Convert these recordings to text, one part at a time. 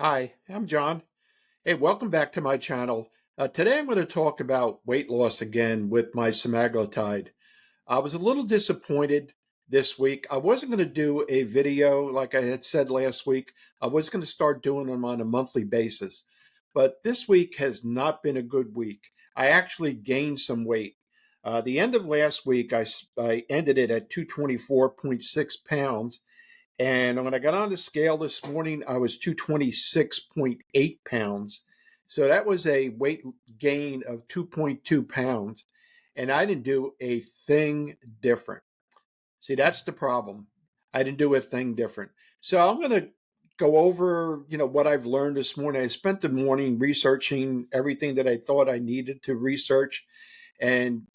Hi, I'm John. Hey, welcome back to my channel. Today I'm going to talk about weight loss again with my semaglutide. I was a little disappointed this week. I wasn't going to do a video like I had said last week. I was going to start doing them on a monthly basis. But this week has not been a good week. I actually gained some weight. The end of last week, I ended it at 224.6 pounds. And when I got on the scale this morning, I was 226.8 pounds. So that was a weight gain of 2.2 pounds. And I didn't do a thing different. See, that's the problem. I didn't do a thing different. So I'm going to go over, what I've learned this morning. I spent the morning researching everything that I thought I needed to research and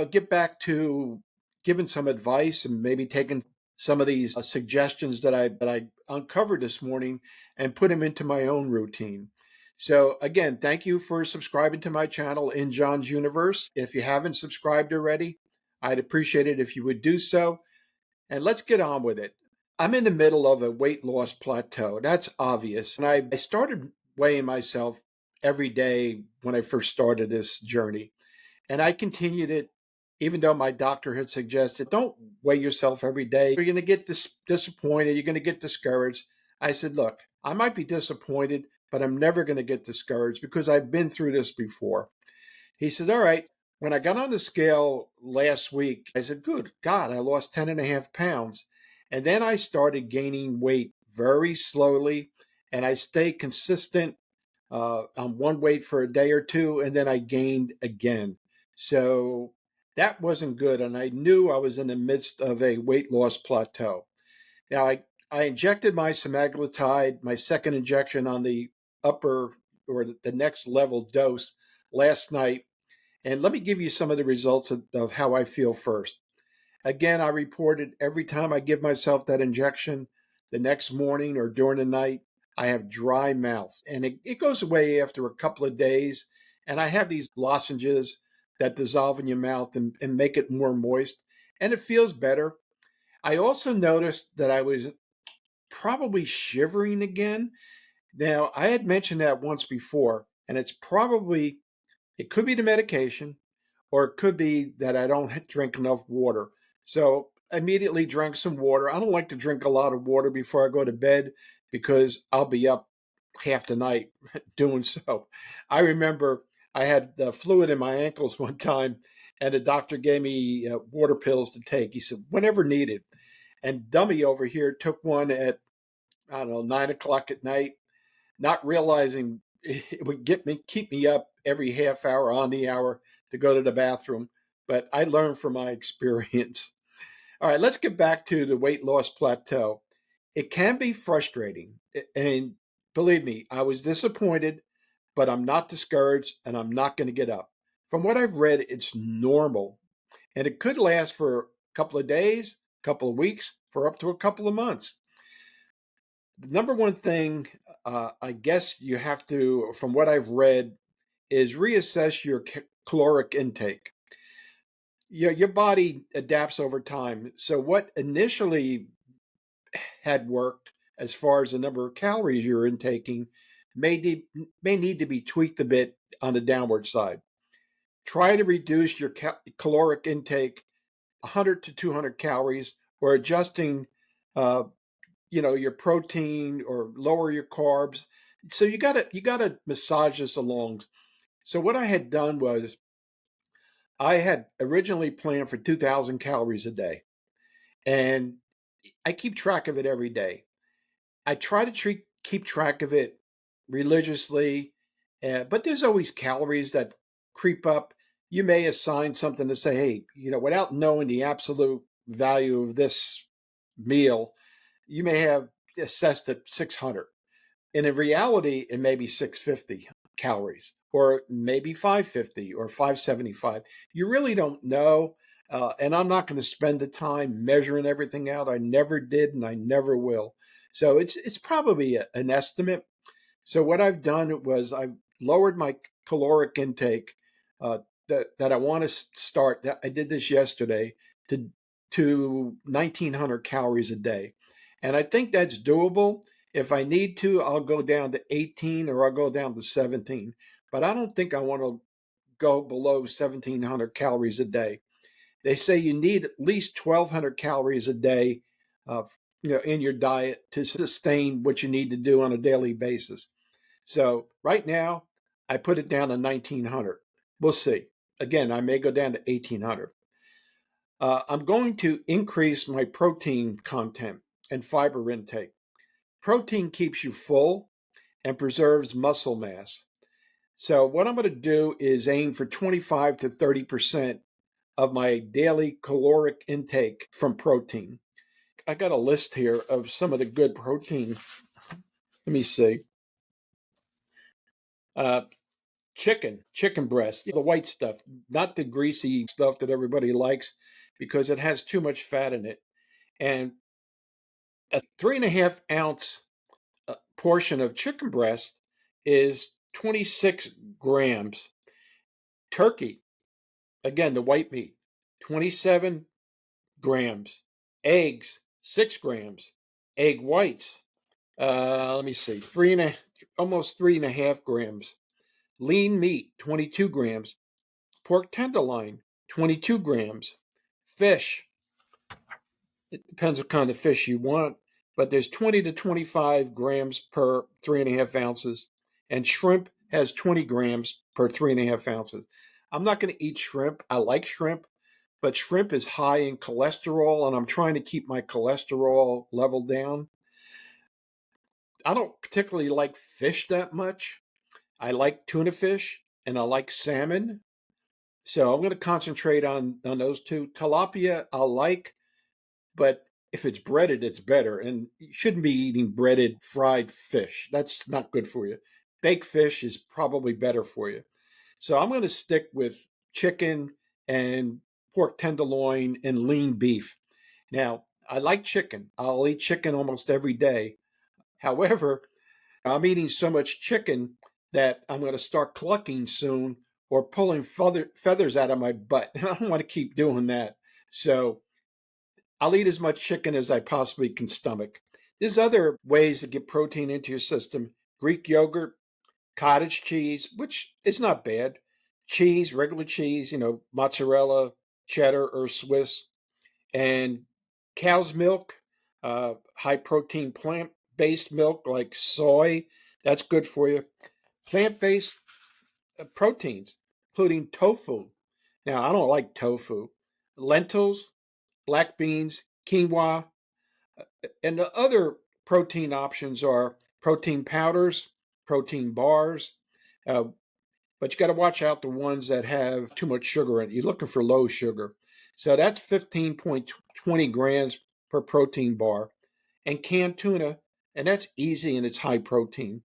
get back to giving some advice and maybe taking some of these suggestions that I uncovered this morning and put them into my own routine. So again, thank you for subscribing to my channel in John's Universe. If you haven't subscribed already, I'd appreciate it if you would do so. And let's get on with it. I'm in the middle of a weight loss plateau. That's obvious. And I started weighing myself every day when I first started this journey. And I continued it, even though my doctor had suggested, don't weigh yourself every day. You're going to get disappointed. You're going to get discouraged. I said, look, I might be disappointed, but I'm never going to get discouraged because I've been through this before. He said, all right. When I got on the scale last week, I said, good God, I lost 10 and a half pounds. And then I started gaining weight very slowly, and I stayed consistent on one weight for a day or two, and then I gained again. So that wasn't good. And I knew I was in the midst of a weight loss plateau. Now, I injected my semaglutide, my second injection on the upper or the next level dose last night. And let me give you some of the results of how I feel first. Again, I reported every time I give myself that injection, the next morning or during the night, I have dry mouth. And it goes away after a couple of days. And I have these lozenges that dissolve in your mouth and make it more moist. And it feels better. I also noticed that I was probably shivering again. Now, I had mentioned that once before, and it could be the medication, or it could be that I don't drink enough water. So I immediately drank some water. I don't like to drink a lot of water before I go to bed because I'll be up half the night doing so. I remember I had fluid in my ankles one time, and the doctor gave me water pills to take. He said, whenever needed. And Dummy over here took one at, I don't know, 9 o'clock at night, not realizing it would keep me up every half hour on the hour to go to the bathroom. But I learned from my experience. All right, let's get back to the weight loss plateau. It can be frustrating. And believe me, I was disappointed, but I'm not discouraged and I'm not going to get up. From what I've read, it's normal. And it could last for a couple of days, a couple of weeks, for up to a couple of months. The number one thing I guess you have to, from what I've read, is reassess your caloric intake. Your body adapts over time. So what initially had worked as far as the number of calories you're intaking may need to be tweaked a bit on the downward side. Try to reduce your caloric intake 100 to 200 calories, or adjusting uh, your protein, or lower your carbs. So you gotta massage this along. So what I had done was, I had originally planned for 2,000 calories a day, and I keep track of it every day. I try to keep track of it religiously, but there's always calories that creep up. You may assign something to say, hey, without knowing the absolute value of this meal, you may have assessed at 600. And in reality, it may be 650 calories, or maybe 550 or 575. You really don't know. And I'm not going to spend the time measuring everything out. I never did, and I never will. So it's probably an estimate. So what I've done was I've lowered my caloric intake, that I want to start. I did this yesterday to 1,900 calories a day, and I think that's doable. If I need to, I'll go down to 18 or I'll go down to 17. But I don't think I want to go below 1,700 calories a day. They say you need at least 1,200 calories a day in your diet to sustain what you need to do on a daily basis. So right now, I put it down to 1,900. We'll see. Again, I may go down to 1,800. I'm going to increase my protein content and fiber intake. Protein keeps you full and preserves muscle mass. So, what I'm going to do is aim for 25 to 30% of my daily caloric intake from protein. I got a list here of some of the good protein. Let me see. Uh, chicken breast, the white stuff, not the greasy stuff that everybody likes because it has too much fat in it. And a 3.5 ounce portion of chicken breast is 26 grams. Turkey, again, the white meat, 27 grams. Eggs, 6 grams. Egg whites, let me see, almost 3.5 grams. Lean meat, 22 grams. Pork tenderloin, 22 grams. Fish, it depends what kind of fish you want, but there's 20 to 25 grams per 3.5 ounces. And shrimp has 20 grams per 3.5 ounces. I'm not going to eat shrimp. I like shrimp, but shrimp is high in cholesterol, and I'm trying to keep my cholesterol level down. I don't particularly like fish that much. I like tuna fish and I like salmon. So I'm going to concentrate on those two. Tilapia, I like, but if it's breaded, it's better. And you shouldn't be eating breaded fried fish. That's not good for you. Baked fish is probably better for you. So I'm going to stick with chicken and pork tenderloin and lean beef. Now, I like chicken. I'll eat chicken almost every day. However, I'm eating so much chicken that I'm going to start clucking soon or pulling feathers out of my butt. I don't want to keep doing that. So I'll eat as much chicken as I possibly can stomach. There's other ways to get protein into your system. Greek yogurt, cottage cheese, which is not bad. Cheese, regular cheese, mozzarella, cheddar, or Swiss, and cow's milk, high protein plant based milk like soy. That's good for you. Plant based proteins, including tofu. Now, I don't like tofu. Lentils, black beans, quinoa, and the other protein options are protein powders, protein bars, uh, but you got to watch out the ones that have too much sugar in it. You're looking for low sugar. So that's 15.20 grams per protein bar. And canned tuna, and that's easy and it's high protein.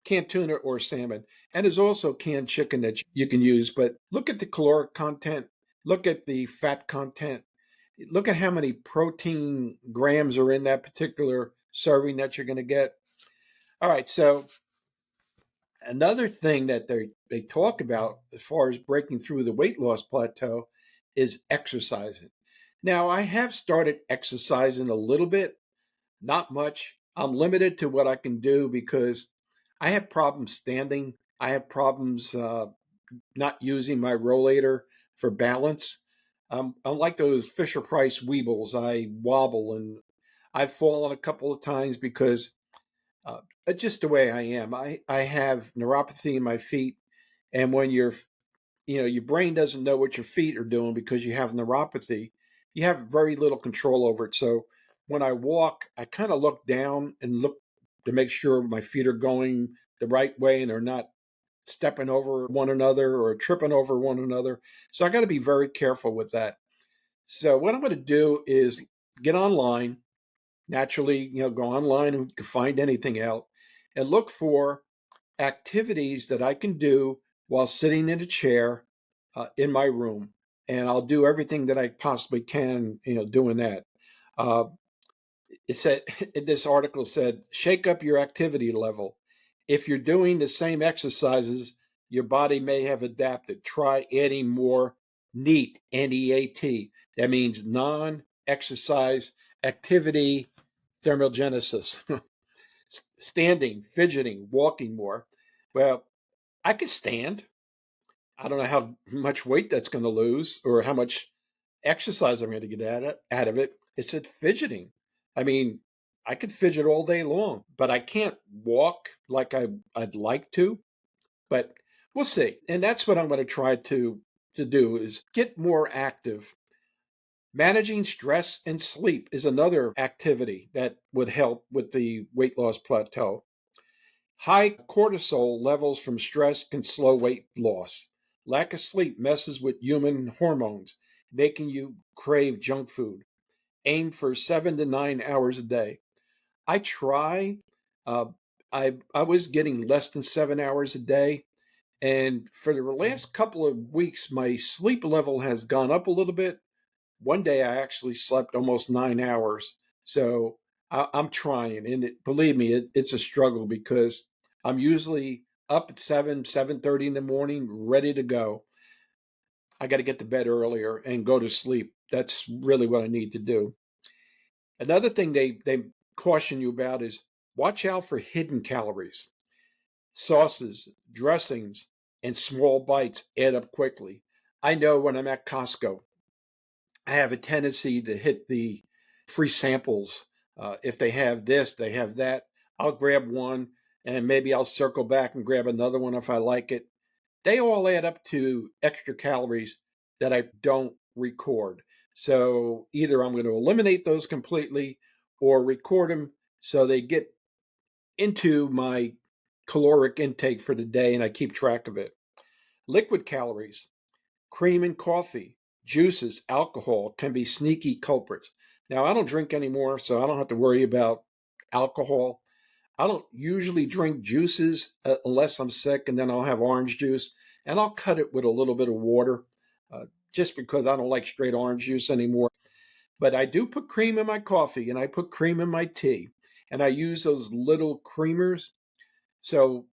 Canned tuna or salmon. And there's also canned chicken that you can use, but look at the caloric content, look at the fat content, look at how many protein grams are in that particular serving that you're going to get. All right, so another thing that they talk about as far as breaking through the weight loss plateau is exercising. Now, I have started exercising a little bit, not much. I'm limited to what I can do because I have problems standing. I have problems not using my rollator for balance. Unlike those Fisher Price Weebles, I wobble and I've fallen a couple of times because it's just the way I am. I have neuropathy in my feet, and when your brain doesn't know what your feet are doing because you have neuropathy, you have very little control over it. So when I walk, I kind of look down and look to make sure my feet are going the right way and they're not stepping over one another or tripping over one another. So I got to be very careful with that. So what I'm going to do is get online, naturally, go online and find anything out and look for activities that I can do while sitting in a chair in my room. And I'll do everything that I possibly can, doing that. Uh, it said, this article said, shake up your activity level. If you're doing the same exercises, your body may have adapted. Try adding more NEAT, NEAT. That means non exercise activity thermogenesis. standing, fidgeting, walking more. Well, I could stand. I don't know how much weight that's going to lose or how much exercise I'm going to get out of it. It's just fidgeting. I mean, I could fidget all day long, but I can't walk like I'd like to. But we'll see. And that's what I'm going to try to do is get more active. Managing stress and sleep is another activity that would help with the weight loss plateau. High cortisol levels from stress can slow weight loss. Lack of sleep messes with human hormones, making you crave junk food. Aim for 7 to 9 hours a day. I try. Uh, I was getting less than 7 hours a day, and for the last couple of weeks, my sleep level has gone up a little bit. One day I actually slept almost 9 hours. So I'm trying, and believe me, it's a struggle because I'm usually up at 7:30 in the morning, ready to go. I got to get to bed earlier and go to sleep. That's really what I need to do. Another thing they caution you about is watch out for hidden calories. Sauces, dressings, and small bites add up quickly. I know when I'm at Costco, I have a tendency to hit the free samples. If they have this, they have that. I'll grab one and maybe I'll circle back and grab another one if I like it. They all add up to extra calories that I don't record. So either I'm going to eliminate those completely or record them so they get into my caloric intake for the day and I keep track of it. Liquid calories, cream and coffee, juices, alcohol can be sneaky culprits. Now, I don't drink anymore, so I don't have to worry about alcohol. I don't usually drink juices unless I'm sick, and then I'll have orange juice, and I'll cut it with a little bit of water just because I don't like straight orange juice anymore. But I do put cream in my coffee, and I put cream in my tea, and I use those little creamers. So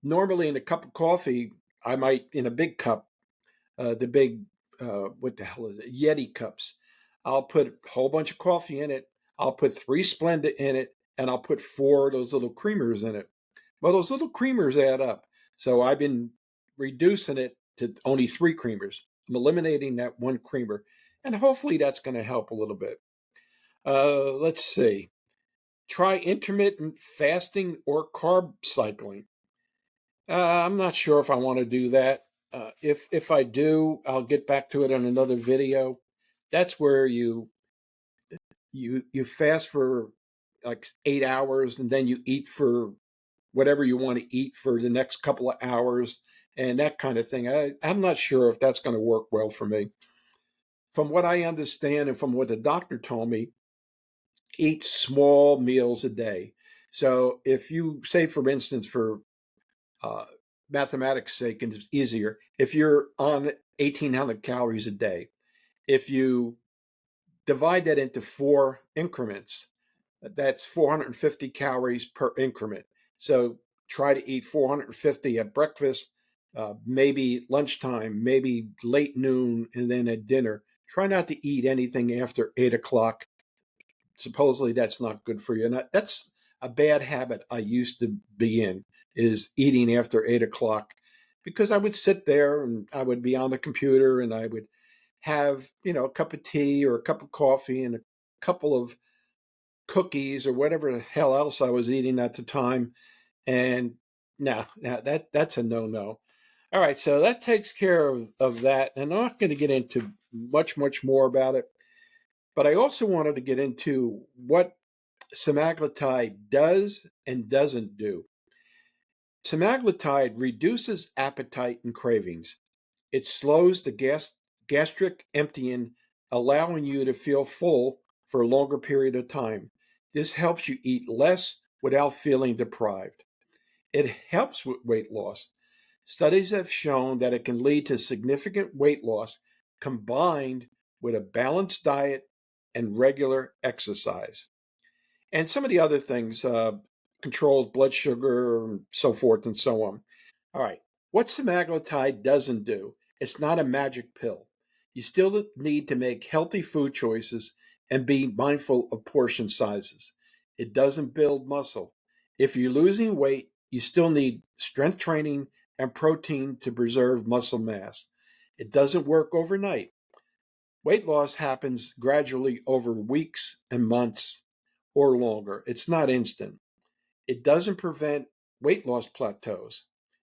normally in a cup of coffee, I might, in a big cup, the big what the hell is it? Yeti cups. I'll put a whole bunch of coffee in it. I'll put 3 Splenda in it, and I'll put 4 of those little creamers in it. Well, those little creamers add up. So I've been reducing it to only 3 creamers. I'm eliminating that one creamer, and hopefully that's going to help a little bit. Let's see. Try intermittent fasting or carb cycling. I'm not sure if I want to do that. If I do, I'll get back to it on another video. That's where you fast for like 8 hours and then you eat for whatever you want to eat for the next couple of hours and that kind of thing. I'm not sure if that's going to work well for me. From what I understand and from what the doctor told me, eat small meals a day. So if you say, for instance, for uh, mathematics sake, and it's easier, if you're on 1,800 calories a day, if you divide that into 4 increments, that's 450 calories per increment. So try to eat 450 at breakfast, maybe lunchtime, maybe late noon, and then at dinner. Try not to eat anything after 8 o'clock. Supposedly that's not good for you. And that's a bad habit I used to be in, is eating after 8 o'clock, because I would sit there and I would be on the computer and I would have, a cup of tea or a cup of coffee and a couple of cookies or whatever the hell else I was eating at the time. And no, that's a no. All right, so that takes care of that. And I'm not going to get into much more about it. But I also wanted to get into what semaglutide does and doesn't do. Semaglutide reduces appetite and cravings. It slows the gastric emptying, allowing you to feel full for a longer period of time. This helps you eat less without feeling deprived. It helps with weight loss. Studies have shown that it can lead to significant weight loss combined with a balanced diet and regular exercise. And some of the other things, controlled blood sugar, and so forth and so on. All right, what semaglutide doesn't do, it's not a magic pill. You still need to make healthy food choices and be mindful of portion sizes. It doesn't build muscle. If you're losing weight, you still need strength training and protein to preserve muscle mass. It doesn't work overnight. Weight loss happens gradually over weeks and months or longer. It's not instant. It doesn't prevent weight loss plateaus.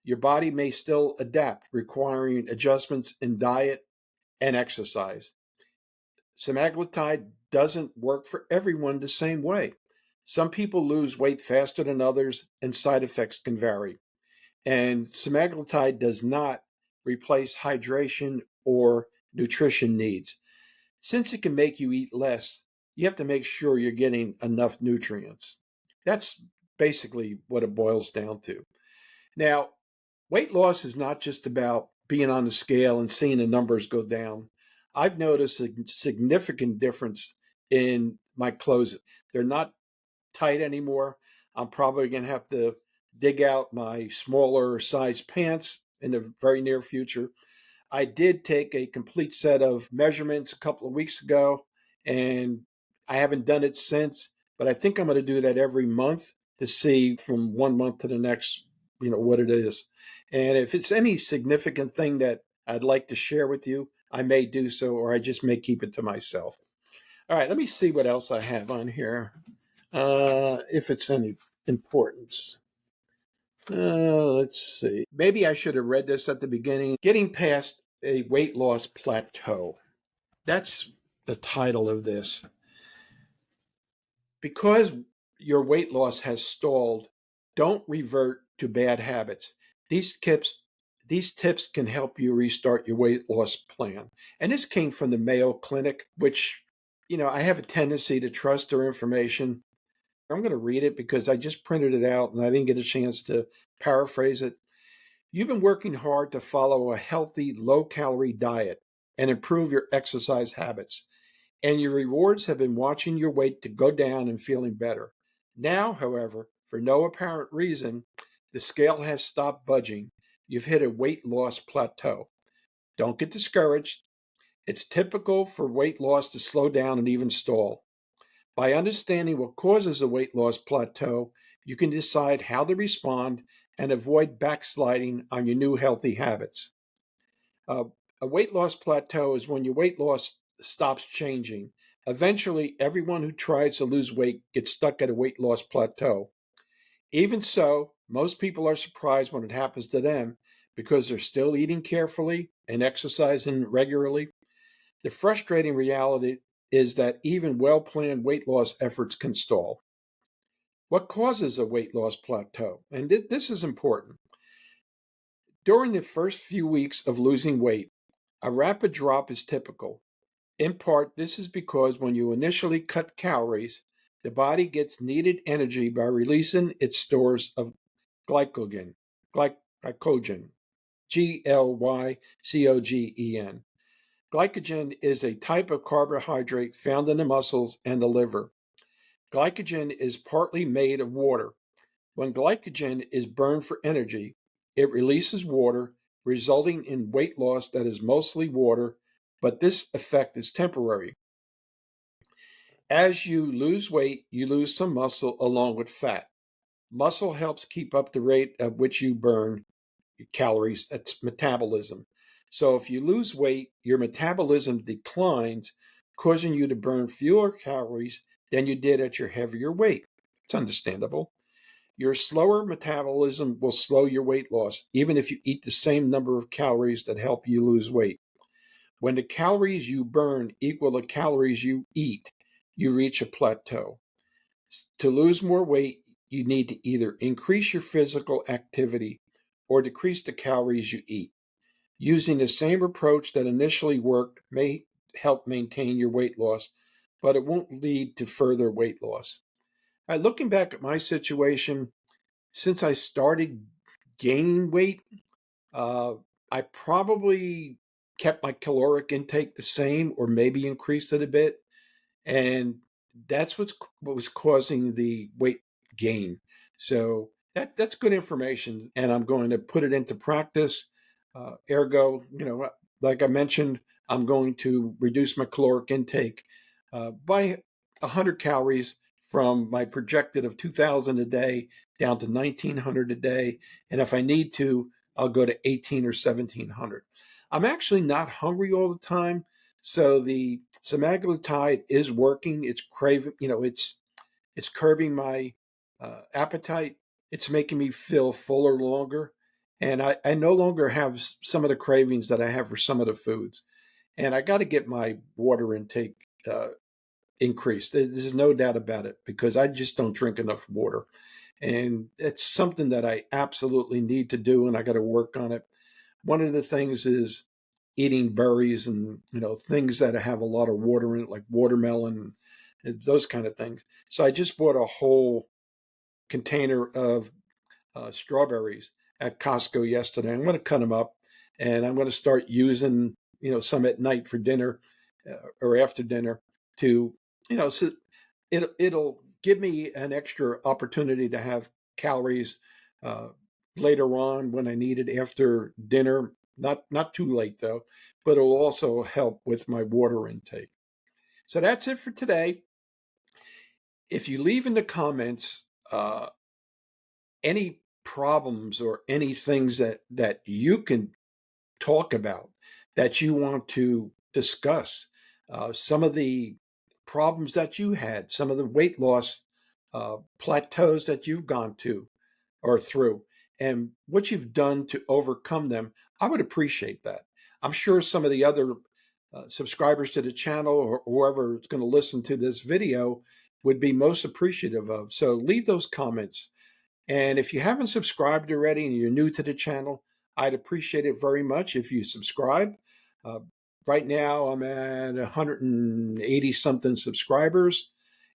Your body may still adapt, requiring adjustments in diet and exercise. Semaglutide doesn't work for everyone the same way. Some people lose weight faster than others, and side effects can vary. And semaglutide does not replace hydration or nutrition needs. Since it can make you eat less, you have to make sure you're getting enough nutrients. That's basically what it boils down to. Now, weight loss is not just about being on the scale and seeing the numbers go down. I've noticed a significant difference in my clothes. They're not tight anymore. I'm probably going to have to dig out my smaller size pants in the very near future. I did take a complete set of measurements a couple of weeks ago, and I haven't done it since, but I think I'm going to do that every month to see from one month to the next, what it is. And if it's any significant thing that I'd like to share with you, I may do so, or I just may keep it to myself. All right, let me see what else I have on here, if it's any importance. Let's see. Maybe I should have read this at the beginning. Getting past a weight loss plateau. That's the title of this. Because your weight loss has stalled, don't revert to bad habits. These tips can help you restart your weight loss plan. And this came from the Mayo Clinic, which, I have a tendency to trust their information. I'm going to read it because I just printed it out and I didn't get a chance to paraphrase it. You've been working hard to follow a healthy, low calorie diet and improve your exercise habits, and your rewards have been watching your weight to go down and feeling better. Now, however, for no apparent reason, the scale has stopped budging. You've hit a weight loss plateau. Don't get discouraged. It's typical for weight loss to slow down and even stall. By understanding what causes a weight loss plateau, you can decide how to respond and avoid backsliding on your new healthy habits. Uh, a weight loss plateau is when your weight loss stops changing. Eventually, everyone who tries to lose weight gets stuck at a weight loss plateau. Even so, most people are surprised when it happens to them because they're still eating carefully and exercising regularly. The frustrating reality is that even well planned weight loss efforts can stall. What causes a weight loss plateau? And this is important. During the first few weeks of losing weight, a rapid drop is typical. In part, this is because when you initially cut calories, the body gets needed energy by releasing its stores of glycogen, glycogen, glycogen. Glycogen is a type of carbohydrate found in the muscles and the liver. Glycogen is partly made of water. When glycogen is burned for energy, it releases water, resulting in weight loss that is mostly water, but this effect is temporary. As you lose weight, you lose some muscle along with fat. Muscle helps keep up the rate at which you burn calories. That's metabolism. So if you lose weight, your metabolism declines, causing you to burn fewer calories than you did at your heavier weight. It's understandable. Your slower metabolism will slow your weight loss, even if you eat the same number of calories that help you lose weight. When the calories you burn equal the calories you eat, you reach a plateau. To lose more weight, you need to either increase your physical activity or decrease the calories you eat. Using the same approach that initially worked may help maintain your weight loss, but it won't lead to further weight loss. Looking back at my situation, since I started gaining weight, uh, I probably kept my caloric intake the same or maybe increased it a bit. And that's what was causing the weight gain. So that's good information, and I'm going to put it into practice. Ergo, like I mentioned, I'm going to reduce my caloric intake by 100 calories from my projected of 2,000 a day down to 1900 a day. And if I need to, I'll go to 18 or 1700. I'm actually not hungry all the time. So the semaglutide is working. It's craving, it's curbing my appetite. It's making me feel fuller longer. And I no longer have some of the cravings that I have for some of the foods. And I got to get my water intake increased. There's no doubt about it because I just don't drink enough water. And it's something that I absolutely need to do, and I got to work on it. One of the things is eating berries and things that have a lot of water in it, like watermelon and those kind of things. So I just bought a whole container of strawberries at Costco yesterday. I'm going to cut them up, and I'm going to start using some at night for dinner or after dinner to so it'll give me an extra opportunity to have calories uh, later on when I need it after dinner. Not too late though, but it'll also help with my water intake. So that's it for today. If you leave in the comments any problems or any things that you can talk about that you want to discuss, some of the problems that you had, some of the weight loss plateaus that you've gone to or through, and what you've done to overcome them, I would appreciate that. I'm sure some of the other subscribers to the channel or whoever is going to listen to this video would be most appreciative of. So leave those comments. And if you haven't subscribed already and you're new to the channel, I'd appreciate it very much if you subscribe. Uh, right now, I'm at 180 something subscribers,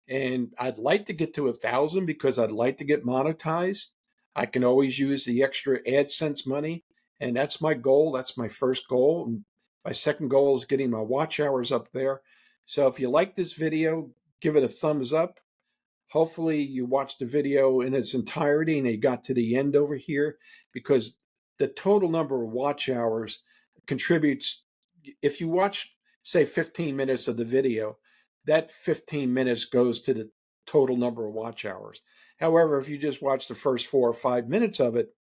and I'd like to get to 1,000 because I'd like to get monetized. I can always use the extra AdSense money, and that's my goal. That's my first goal. And my second goal is getting my watch hours up there. So if you like this video, give it a thumbs up. Hopefully you watched the video in its entirety and you got to the end over here, because the total number of watch hours contributes. If you watch, say, 15 minutes of the video, that 15 minutes goes to the total number of watch hours. However, if you just watch the first 4 or 5 minutes of it,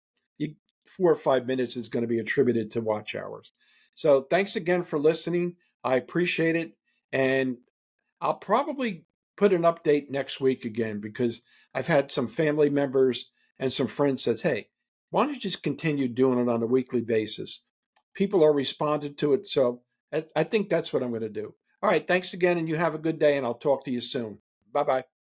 4 or 5 minutes is going to be attributed to watch hours. So thanks again for listening. I appreciate it. And I'll probably put an update next week again, because I've had some family members and some friends says, "Hey, why don't you just continue doing it on a weekly basis?" People are responding to it, so I think that's what I'm going to do. All right, thanks again, and you have a good day, and I'll talk to you soon. Bye bye.